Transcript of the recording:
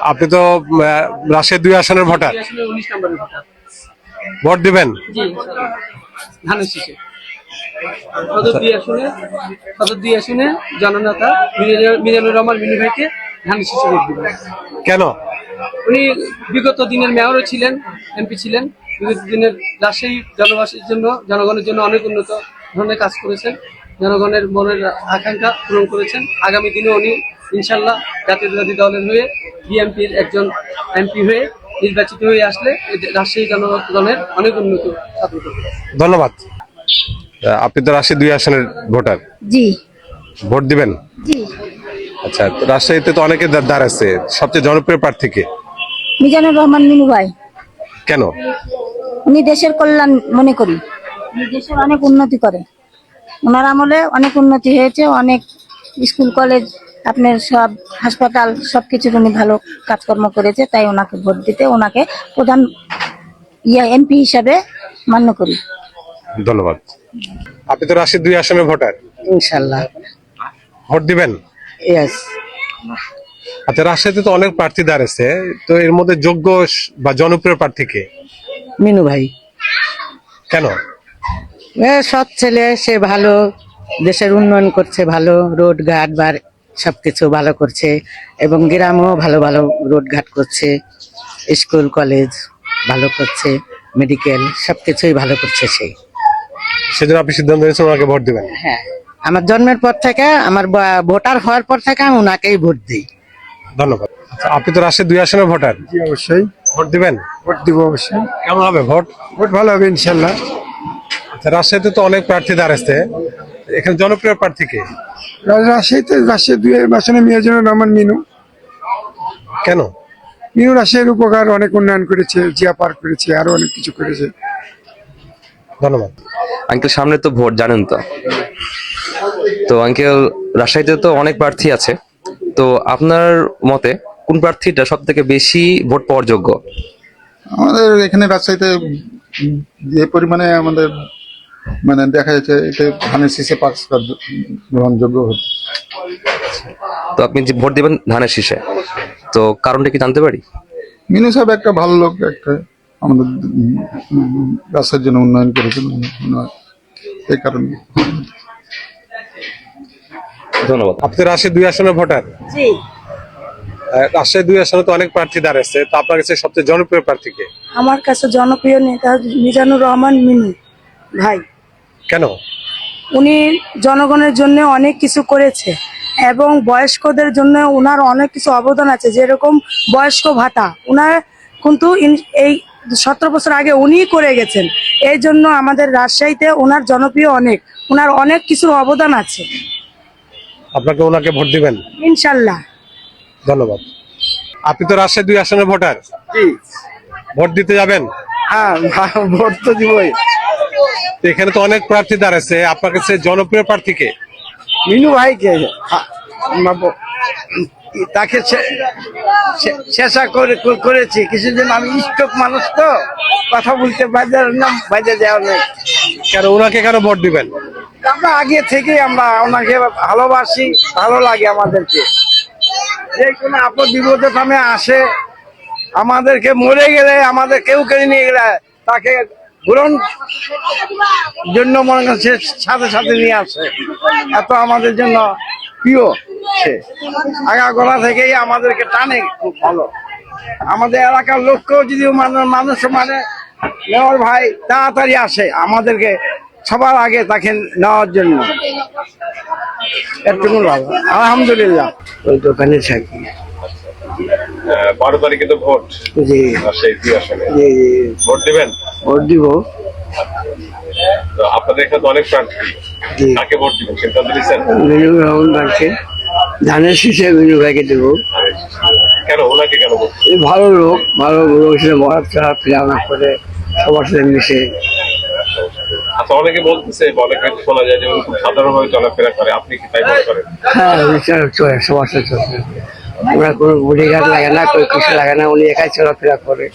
আপনি তো রাজশাহী 2 আসনের ভোটার, আসলে 19 নম্বরের ভোটার। ভোট দিবেন? জি, ধানের শীষে। সদর দুই আসনে জননেতা মিজানুর রহমান মিনু ভাইকে ধানের শীষে ভোট দিবেন। কেন? উনি বিগত দিনের মেয়রও ছিলেন, এমপি ছিলেন। বিগত দিনের রাজশাহী জনবাসীর জন্য, জনগণের জন্য অনেক উন্নত ধরনের কাজ করেছেন। জনগণের মনের আকাঙ্ক্ষা পূরণ করেছেন। আগামী দিনে উনি ইনশাল্লাহ জাতীয়তাবাদী দলের হয়ে বিএনপির একজন এমপি হয়ে নির্বাচিত হয়ে আসলে রাজশাহী জনগণের অনেক উন্নত সাধন করবে। ধন্যবাদ। আপনি তো রাজশাহী 2 আসনের ভোটার, জি ভোট দিবেন? জি। আচ্ছা, তো রাজশাহীতে তো অনেকে দাঁড়াচ্ছে, সবচেয়ে জনপ্রিয় প্রার্থীকে মিজানুর রহমান মিনু ভাই, কেন? উনি দেশের কল্যাণ মনে করি, উনি দেশের অনেক উন্নতি করে। ওনার আমলে অনেক উন্নতি হয়েছে, অনেক স্কুল কলেজ, আপনার সব হাসপাতাল সবকিছুর উনি ভালো কাজকর্ম করেছে। তাই ওনাকে ভোট দিতে, ওনাকে প্রধান এমপি হিসাবে মান্য করি। ধন্যবাদ। আপনি তো রাজশাহী 2 আসনের ভোটার, ইনশাল্লাহ। ভোট দিবেন? ইয়েস। আচ্ছা, রাজশাহীতে তো অনেক প্রার্থী দাঁড়াচ্ছে, তো এর মধ্যে যোগ্য বা জনপ্রিয় প্রার্থীকে মিনু ভাই কেন? সৎ ছেলে, সে ভালো, দেশের উন্নয়ন করছে, ভালো রোড ঘাট বার সবকিছু ভালো করছে, এবং গ্রামেও ভালো ভালো রোড ঘাট করছে, স্কুল কলেজ ভালো করছে, মেডিকেল সবকিছুই ভালো করছে সেই। সেজন্য আপনি সিদ্ধান্ত নিয়েছেন ওনাকে ভোট দিবেন? হ্যাঁ, আমার জন্মের পর থেকে, আমার ভোটার হওয়ার পর থেকে আমি ওনাকেই ভোট দিই। ধন্যবাদ। আচ্ছা, আপনি তো রাজশাহী 2 আসনের ভোটার, জি অবশ্যই ভোট দিবেন? ভোট দিব অবশ্যই। কেমন হবে ভোট? ভোট ভালো হবে ইনশাল্লাহ। আচ্ছা, রাজশাহীতে তো অনেক প্রার্থী দাঁড়াচ্ছে, এখানে জনপ্রিয় প্রার্থীকে রাজশাহী 2 আসনে মিজানুর রহমান মিনু। কেন? মিনু রাজশাহীর উপকার অনেক উন্নয়ন করেছে, জিয়া পার্ক করেছে, আরো অনেক কিছু করেছে। ধন্যবাদ। আঙ্কেল, সামনে তো ভোট, জানেন তো? তো আঙ্কেল, রাজশাহীতে তো অনেক প্রার্থী আছে, তো আপনার মতে কোন প্রার্থীটা সব থেকে বেশি ভোট পাওয়ার যোগ্য? আমাদের এখানে রাজশাহীতে যে পরিমাণে আমাদের মানে দেখা যাচ্ছে এটা ধানের শীষে পাস গ্রহণযোগ্য হচ্ছে। তো আপনি যে ভোট দিবেন ধানের শীষে, তো কারণটা কি জানতে পারি? মিনু সাহেব একটা ভালো লোক, একটা আমাদের রাজশাহীর জন্য উন্নয়ন করেছেন, এই কারণে। ধন্যবাদ। আপনি তো রাজশাহী 2 আসনের ভোটার, জি। রাজশাহী 2 আসনে তো অনেক প্রার্থী দাঁড়াচ্ছে, তো আপনার কাছে সবচেয়ে জনপ্রিয় প্রার্থীকে? আমার কাছে জনপ্রিয় নেতা মিজানুর রহমান মিনু ভাই। কেন? উনি জনগণের জন্য অনেক কিছু করেছে, এবং বয়স্কদের জন্য ওনার অনেক কিছু অবদান আছে, যেরকম বয়স্ক ভাতা ওনার কিন্তু এই 17 বছর আগে উনিই করে গেছেন। এই জন্য আমাদের রাজশাহীতে ওনার জনপ্রিয় অনেক, ওনার অনেক কিছুর অবদান আছে। আপনাকে ওনাকে ভোট দিবেন? ইনশাল্লাহ। ধন্যবাদ। আপনি তো রাজশাহী 2 আসনের ভোটার, জি ভোট দিতে যাবেন? হ্যাঁ, ভোট তো দিবই। তো এখানে তো অনেক প্রার্থী দাঁড়াচ্ছে, আপনার কাছে জনপ্রিয় প্রার্থীকে? মিনু ভাইকে তাকে চেষ্টা করেছি কিছুদিন। আমি স্ট্রোক মানুষ, তো কথা বলতে বাইরে যাওয়া নেই। কেন ওনাকে কেন ভোট দিবেন? আমরা আগে থেকে আমরা ওনাকে ভালোবাসি, ভালো লাগে আমাদেরকে। যে কোনো আপদ বিপদের সামনে আসে, আমাদেরকে মরে গেলে, আমাদের কেউ কেড়ে নিয়ে গেলে তাকে গ্রহণ জন্য মনে করেন সে সাথে সাথে নিয়ে আসে। এত আমাদের জন্য প্রিয় সে, আগাগোড়া থেকেই আমাদেরকে টানে খুব ভালো। আমাদের এলাকার লোককেও যদি মানুষ মানে নেওয়ার ভাই তাড়াতাড়ি আসে আমাদেরকে সবার আগে তাকে নেওয়ার জন্য। একটু ভালো, আলহামদুলিল্লাহ। ওই দোকানে থাকি। 12 তারিখে তো ভোট, জি রাজশাহী 2 আসনে জি। ভোট দিবেন? ভোট দিব। তো আপনাদের এখানে তো অনেক প্রার্থী, জি। কাকে ভোট দিবেন সিদ্ধান্ত নিয়েছেন? মিনু রহমান ভাইকে, ধানের শীষে মিনু ভাইকে দেব। কেন ওনাকে কেন ভোট? এই ভালো লোক, ভালো লোক হিসেবে মরার চড়া ফিরানা করে সবার সাথে মিশে। আচ্ছা, অনেকে বলতেছে, অনেকে শোনা যায় যে উনি খুব সাধারণভাবে চলাফেরা করে, আপনি কি তাই মনে করেন? হ্যাঁ, বিচার চলে, সবার সাথে চলে। ওরা কোনো বডিগার্ড লাগে না, কোনো কিছু লাগে না, উনি একাই চলাফেরা করে।